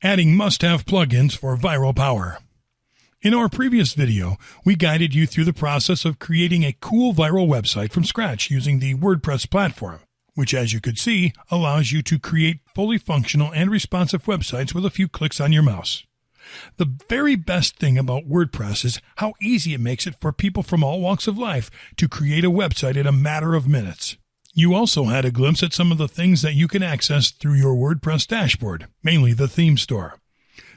Adding must-have plugins for viral power. In our previous video, we guided you through the process of creating a cool viral website from scratch using the WordPress platform, which, as you could see, allows you to create fully functional and responsive websites with a few clicks on your mouse. The very best thing about WordPress is how easy it makes it for people from all walks of life to create a website in a matter of minutes. You also had a glimpse at some of the things that you can access through your WordPress dashboard, mainly the theme store.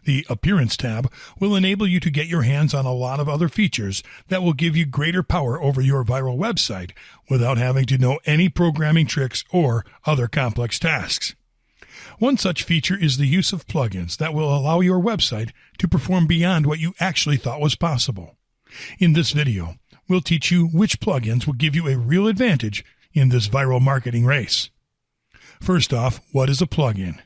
The Appearance tab will enable you to get your hands on a lot of other features that will give you greater power over your viral website without having to know any programming tricks or other complex tasks. One such feature is the use of plugins that will allow your website to perform beyond what you actually thought was possible. In this video, we'll teach you which plugins will give you a real advantage in this viral marketing race. First off, what is a plugin?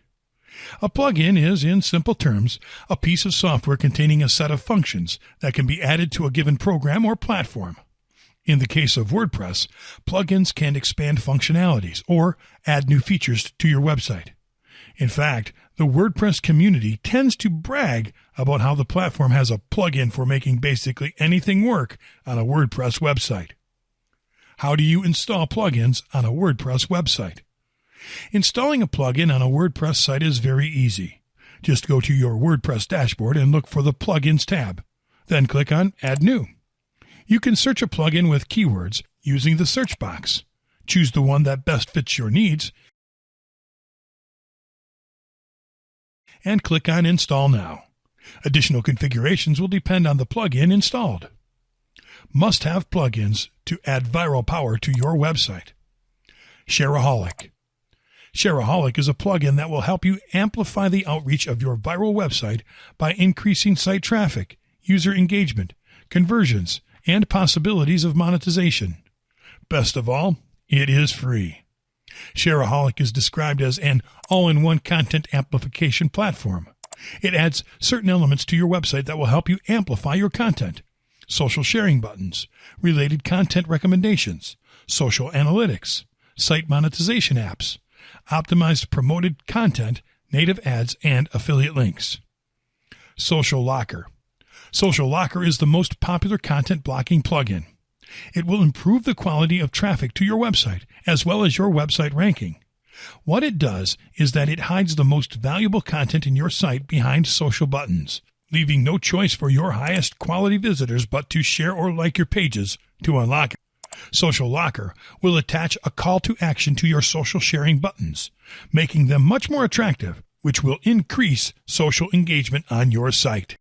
A plugin is, in simple terms, a piece of software containing a set of functions that can be added to a given program or platform. In the case of WordPress, plugins can expand functionalities or add new features to your website. In fact, the WordPress community tends to brag about how the platform has a plugin for making basically anything work on a WordPress website. How do you install plugins on a WordPress website? Installing a plugin on a WordPress site is very easy. Just go to your WordPress dashboard and look for the Plugins tab. Then click on Add New. You can search a plugin with keywords using the search box. Choose the one that best fits your needs and click on Install Now. Additional configurations will depend on the plugin installed. Must-have plugins to add viral power to your website. Shareaholic. Shareaholic is a plugin that will help you amplify the outreach of your viral website by increasing site traffic, user engagement, conversions, and possibilities of monetization. Best of all, it is free. Shareaholic is described as an all-in-one content amplification platform. It adds certain elements to your website that will help you amplify your content. Social sharing buttons, related content recommendations, social analytics, site monetization apps, optimized promoted content, native ads, and affiliate links. Social Locker. Social Locker is the most popular content blocking plugin. It will improve the quality of traffic to your website, as well as your website ranking. What it does is that it hides the most valuable content in your site behind social buttons, leaving no choice for your highest quality visitors but to share or like your pages to unlock it. Social Locker will attach a call to action to your social sharing buttons, making them much more attractive, which will increase social engagement on your site.